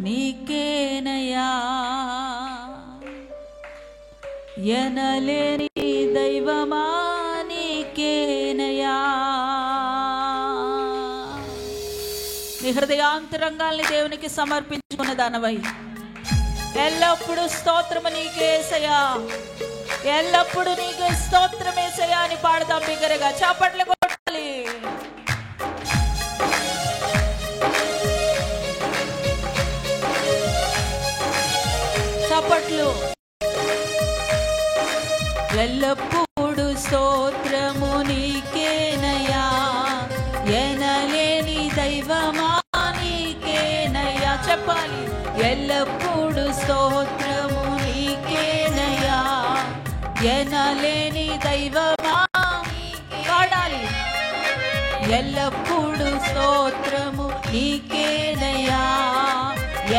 నీకేనయా, ఎనలేని దైవమా నీకేనయా. నీ హృదయాంతరంగాల్ని దేవునికి సమర్పించుకున్న దానవై ఎల్లప్పుడూ స్తోత్రము నీకేసయ్యా, ఎల్లప్పుడూ నీకు స్తోత్రమేసయ్యా అని పాడదాం బిగ్గరగా. చప్పట్లు కొట్టాలి. చప్పట్లు. ఎల్లప్పుడూ స్తోత్రము నీకేనయా, ఎనలేని దైవమా నీకేనయా. చెప్పాలి. ఎల్లప్పుడూ స్తోత్రము నీకేనయా, ఎనలేని దైవమా. పాడాలి. ఎల్లప్పుడూ స్తోత్రము నీకేనయా,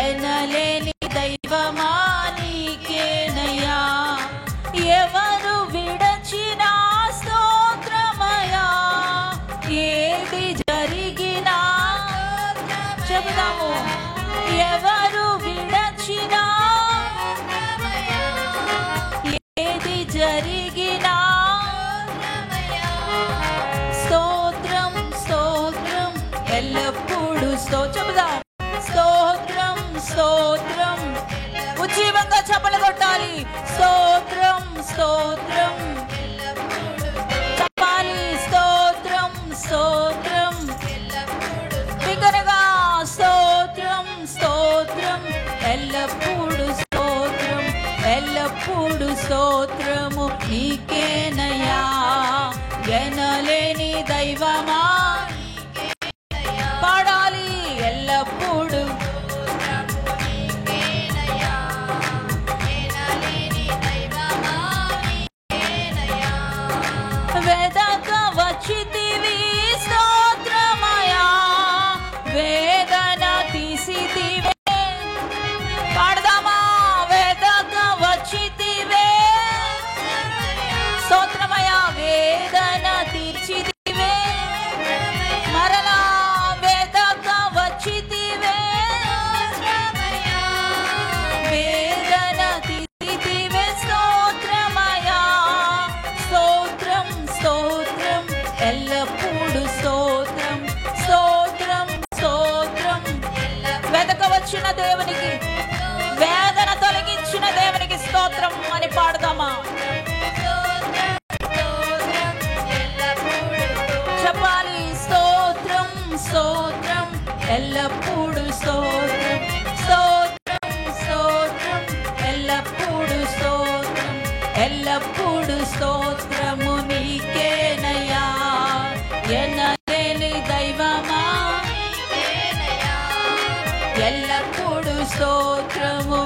ఎనలేని దైవమా నీకేనయా. ఎవరు విడచినా స్తోత్రమయా, ఏది జరిగినా. చెబుదాము. ఎవరు విడచినా, ఏది జరిగినా స్తోత్రం స్తోత్రం ఎల్లప్పుడూ చెబుదాం. స్తోత్రం స్తోత్రం. ఉజ్జీవంగా చప్పలు కొట్టాలి. స్తోత్రం స్తోత్రం చెప్పాలి. స్తోత్రం స్తోత్రం బిగ్గరగా. స్తోత్రం స్తోత్రం ఎల్లప్పుడూ స్తోత్రం, ఎల్లప్పుడూ స్తోత్రము నీకేనయా, ఎనలేని దైవమా. పాడాలి. ఎల్లప్పుడూ వెదక వచ్చితివి స్తోత్రమయా, వేదన తీసితివే. పాడదామా. వెదక వచ్చితివే స్తోత్రమయా, వేదన తీర్చితివే. మరలా వెదక వచ్చితివే, వేదన తీర్చితివే. స్తోత్రమయా. స్తోత్రం స్తోత్రం ఎల్లప్పుడూ స్తోత్రం, స్తోత్రం స్తోత్రం. వెదక వచ్చిన దేవునికి, వేదన తొలగించిన దేవునికి స్తోత్రం అని పాడదామా. చెప్పాలి. స్తోత్రం స్తోత్రం ఎల్లప్పుడూ స్తోత్రం, స్తోత్రం స్తోత్రం ఎల్లప్పుడూ స్తోత్రం, ఎల్లప్పుడూ స్తోత్రము నీకేనయా, ఎనలేని దైవమా. ఎల్లప్పుడూ స్తోత్రము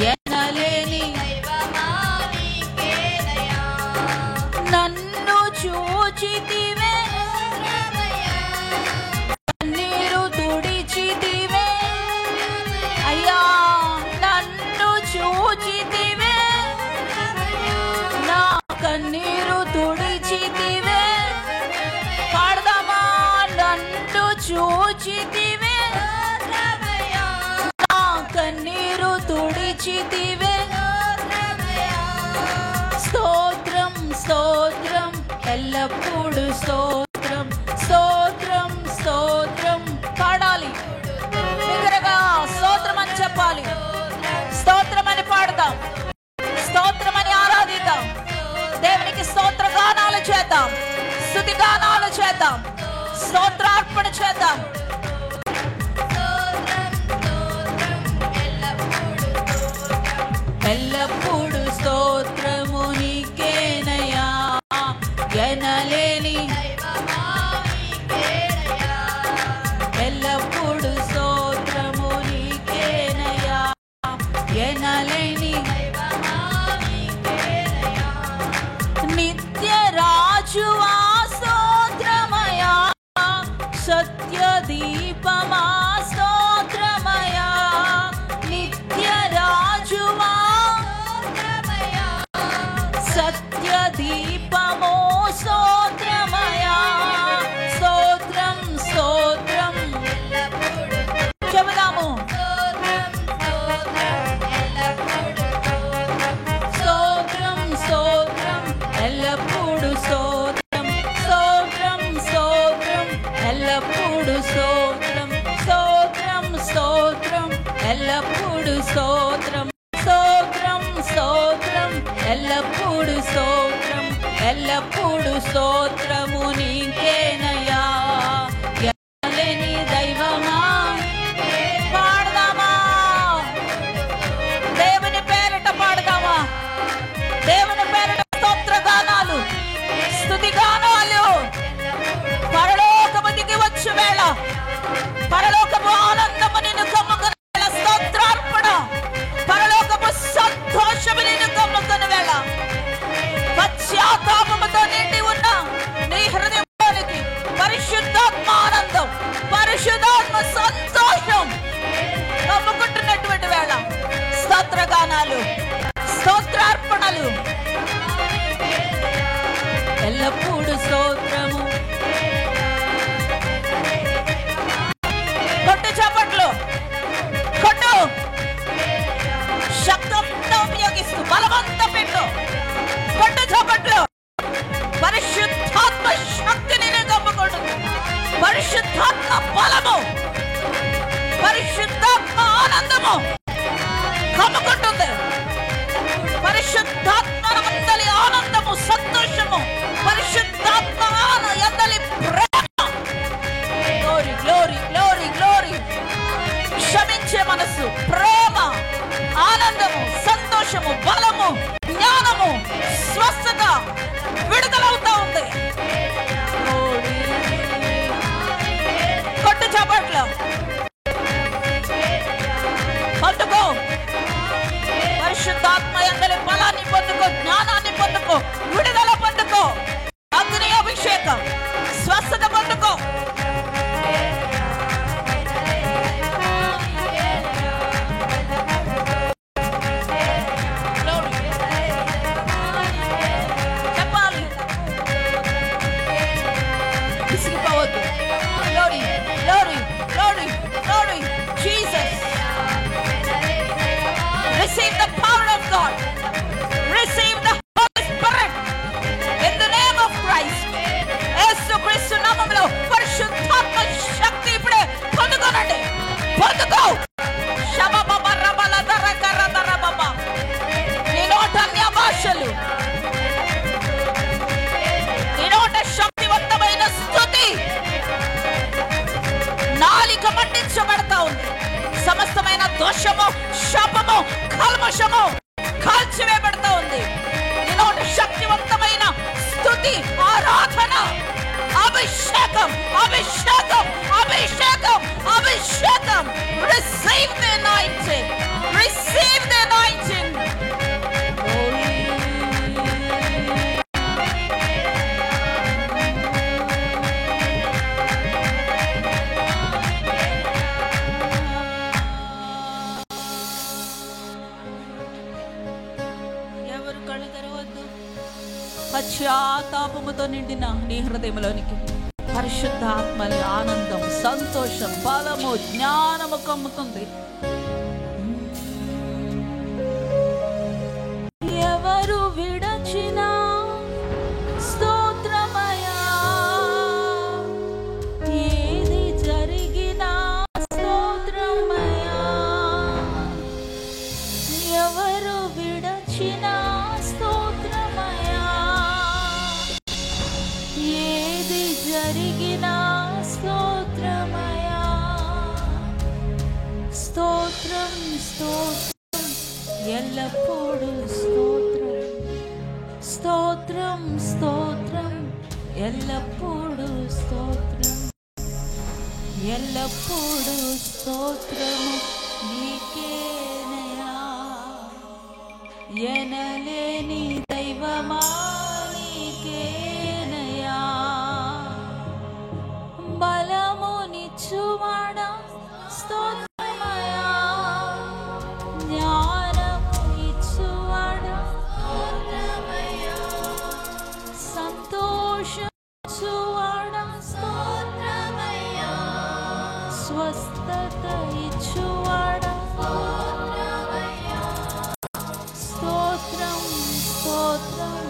ఎనలేని నన్ను చూచితివే, కన్నీరు తుడిచితివే. అయ్యా నన్ను చూచితివే, నా కన్నీరు తుడిచితివే. పాడదామా. నన్ను చూచితివే, నా కన్నీరు తుడిచితివే. స్తోత్రం స్తోత్రం ఎల్లప్పుడూ స్తోత్రం, స్తోత్రం స్తోత్రం. పాడాలి. బిగ్గరగా స్తోత్రం అని చెప్పాలి. స్తోత్రం అని పాడదాం, స్తోత్రం అని ఆరాధిద్దాం. దేవునికి స్తోత్ర గానాలు చేద్దాం, స్తుతి గానాలు చేద్దాం, స్తోత్రార్పణ చేద్దాం. ఎల్లప్పుడూ స్తోత్రము నీకేనయా, ఎనలేని. ఎల్లప్పుడూ స్తోత్రము నీకేనయా, ఎనలేని. నిత్య రాజువా స్తోత్రమయా, సత్య ఎల్లప్పుడు స్తోత్రం స్తోత్రం స్తోత్రం, ఎల్లప్పుడు స్తోత్రం ఎల్లప్పుడు స్తోత్రము నీకేనయ్యా. ఎనలేని దైవమా పాడదామా, దేవుని పేరిట పాడదామా, దేవుని పేరిట స్తోత్రగానాలు స్తుతిగానాలు. పరలోకము దిగి వచ్చు వేళ, పరలోకపు ఆనందము నిన్ను కమ్ముకున్న వేళ, స్తోత్రార్పణ పరలోకపు సంతోషము నిన్ను కమ్ముకున్న వేళ, పశ్చాత్తాపముతో నిండి ఉన్న నీ హృదయానికి పరిశుద్ధాత్మ ఆనందం, పరిశుద్ధాత్మ సంతోషం కమ్ముకుంటున్నటువంటి వేళ స్తోత్రగానాలు స్తోత్రార్పణలు. ఎల్లప్పుడు స్తోత్రము. కొట్టు చప్పట్లు, కొట్టు, శబ్దంతో ఉపయోగిస్తూ బలవంత పెట్టు, కొట్టు చప్పట్లు. పరిశుద్ధాత్మ శక్తిని కమ్ముకుంటుంది, పరిశుద్ధాత్మ బలము, పరిశుద్ధాత్మ ఆనందము కమ్ముకుంటుంది. పరిశుద్ధాత్మ అందలి ఆనందము సంతోషము, పరిశుద్ధాత్మ అందలి ప్రేమ. Glory glory glory glory. క్షమించే మనసు, ప్రేమ, ఆనందము, సంతోషము, బలము, జ్ఞానము, స్వస్థత విడుదలవుతా ఉంది. కొట్టు చప్పట్లు, పట్టుకో. పరిశుద్ధాత్మ యందలి బలాన్ని పొందుకో, జ్ఞానాన్ని పొందుకో, విడుదల పొందుకో, అగ్ని అభిషేకం, స్వస్థత పొందుకో. చెప్పాలి, విసిగిపోవద్దు. Glory glory glory glory. Jesus. Receive the power of God. Receive the Holy Spirit in the name of Christ. యేసుక్రీస్తు నామములో పరిశుద్ధాత్మ శక్తి ఇప్పుడే పొందుకోనండి, పొందుకో. శబబబరబలదరకరదరబబ. నీ నోట అన్య భాషలు, నీ నోట శక్తివంతమైన స్తుతి. నాలిక మండించబడతా ఉంది. సమస్తమైన దోషము, శాపము, కల్మషము కాల్చివేయబడతా ఉంది. ఇలాంటి శక్తివంతమైన స్తుతి, ఆరాధన, అభిషేకం అభిషేకం అభిషేకం అభిషేకం. Receive the anointing, receive the anointing. పశ్చాత్తాపముతో నిండిన నీ హృదయంలోనికి పరిశుద్ధాత్మని ఆనందం, సంతోషం, బలము, జ్ఞానము కమ్ముతుంది. ఎవరు విడచినా స్తోత్రమయా, ఏది జరిగినా స్తోత్రమయా. ఎవరు విడచినా స్తోత్రమయా, ఏది జరిగినా స్తోత్రమయా. స్తోత్రం స్తోత్రం ఎల్లప్పుడు స్తోత్రం, స్తోత్రం స్తోత్రం ఎల్లప్పుడు స్తోత్రం, ఎల్లప్పుడు స్తోత్రము నీకేనయా. ఎనలేని దైవమా నీకేనయా. బలమునిచ్చువాడా స్తోత్రమయా, జ్ఞానము ఇచ్చువాడా స్తోత్రమయా, సంతోషించువాడా స్తోత్రమయా, స్వస్థత ఇచ్చువాడా స్తోత్రమయా. స్తోత్రం స్తోత్రం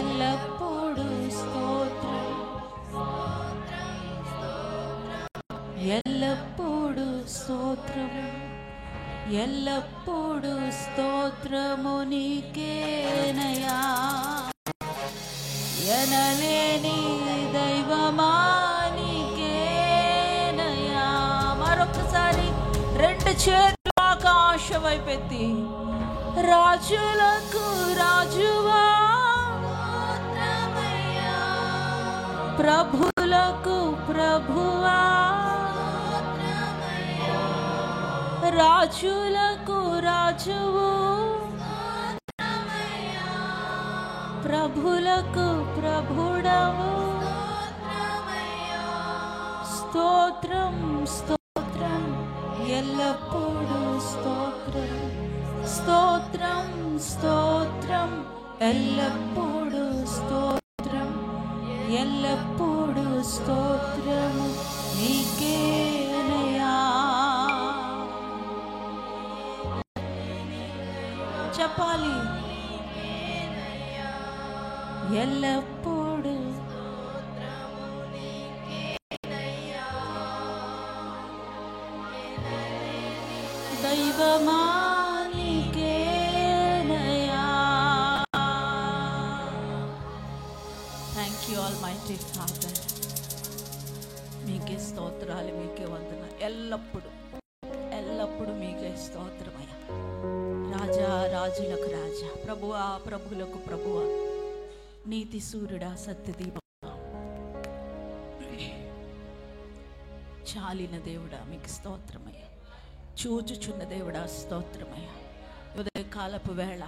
ఎల్లప్పుడు స్తోత్రం, ఎల్లప్పుడు స్తోత్రం, ఎల్లప్పుడు స్తోత్రము నీకేనయా, ఎనలేని దైవమా నీకేనయా. మరొకసారి రెండు చేతులు ఆకాశ వైపెత్తి, రాజులకు రాజువా, ప్రభులకు ప్రభువా, రాజులకు రాజువు, ప్రభులకు ప్రభుడవు. స్తోత్రం స్తోత్రం ఎల్లప్పుడు స్తోత్రం, స్తోత్రం స్తోత్రం ఎల్లప్పుడు స్తోత్రం, ఎల్లప్పుడు స్తోత్రము నీకేనయా. చెప్పాలి, ఎల్లప్పుడు దైవమా నీకేనయా. Thank you almighty father. మీకే స్తోత్రాలు, మీకే వందనాలు. ఎల్లప్పుడు ఎల్లప్పుడు మీకే స్తోత్రమయ్యా. రాజా రాజులకు రాజా, ప్రభువా ప్రభువులకు ప్రభువా, నీతి సూర్యుడా, సత్యదీప, చాలిన దేవుడా మీకు స్తోత్రమయ్యా. చూచుచున్న దేవుడా స్తోత్రమయ్యా. ఉదయకాలపు వేళ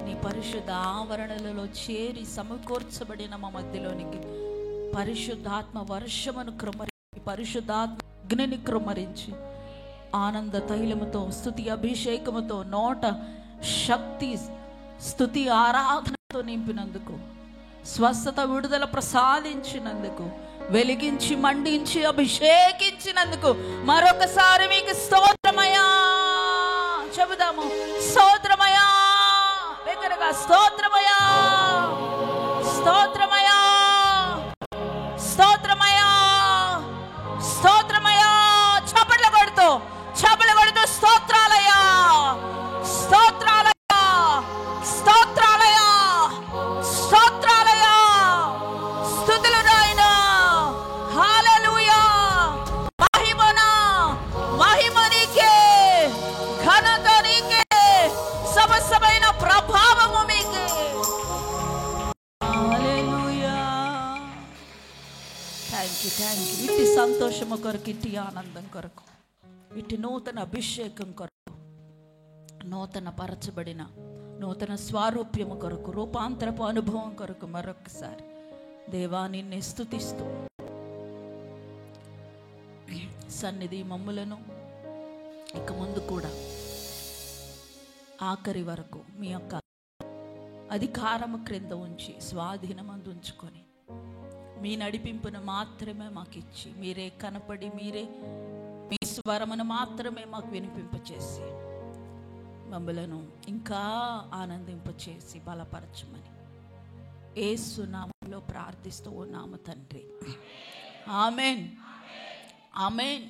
నీ పరిశుద్ధ ఆవరణలలో చేరి సమకూర్చబడిన మా మధ్యలోనికి పరిశుద్ధాత్మ వర్షమును కృమ్మరించి, పరిశుద్ధాత్మ అగ్నిని కృమ్మరించి, ఆనంద తైలముతో స్తుతి అభిషేకముతో నోట శక్తి స్తుతి ఆరాధనతో నింపినందుకు, స్వస్థత విడుదల ప్రసాదించినందుకు, వెలిగించి మండించి అభిషేకించినందుకు మరొకసారి మీకు స్తోత్రమయ్యా చెబుదాము. స్తోత్రమయ్యా, దగ్గరగా స్తోత్రమయ్యా, స్తోత్రమయ్యా, స్తోత్రమయ్యా, స్తోత్రమయ్యా. చప్పట్లు కొడుతూ స్తోత్రాలయ్యా, స్తోత్రాలయ్యా, స్తోత్రాలయ్యా, స్తోత్రాలయ్యా. స్తుతులు నాయనా. హల్లెలూయా. మహిమనా మహిమ నీకే, ఘనత నీకే, సమస్తమైన ప్రభావము మీకే. Hallelujah. Thank you, thank you. ఇట్టి సంతోషము కొరకు, ఇట్టి ఆనందం కొరకు, ఇటు నూతన అభిషేకం కొరకు, నూతన పరచబడిన నూతన స్వారూప్యము కొరకు, రూపాంతరపు అనుభవం కొరకు మరొకసారి దేవా నిన్నే స్తుతిస్తూ సన్నిధి మమ్ములను ఇక ముందు కూడా ఆఖరి వరకు మీ యొక్క అధికారము క్రింద ఉంచి స్వాధీనమందు ఉంచుకొని మీ నడిపింపును మాత్రమే మాకు ఇచ్చి, మీరే కనపడి మీరే మీ స్వరమును మాత్రమే మాకు వినిపింపచేసి మమ్మలను ఇంకా ఆనందింపచేసి బలపరచమని యేసు నామములో ప్రార్థిస్తూ ఉన్నాము తండ్రి. ఆమేన్, ఆమేన్.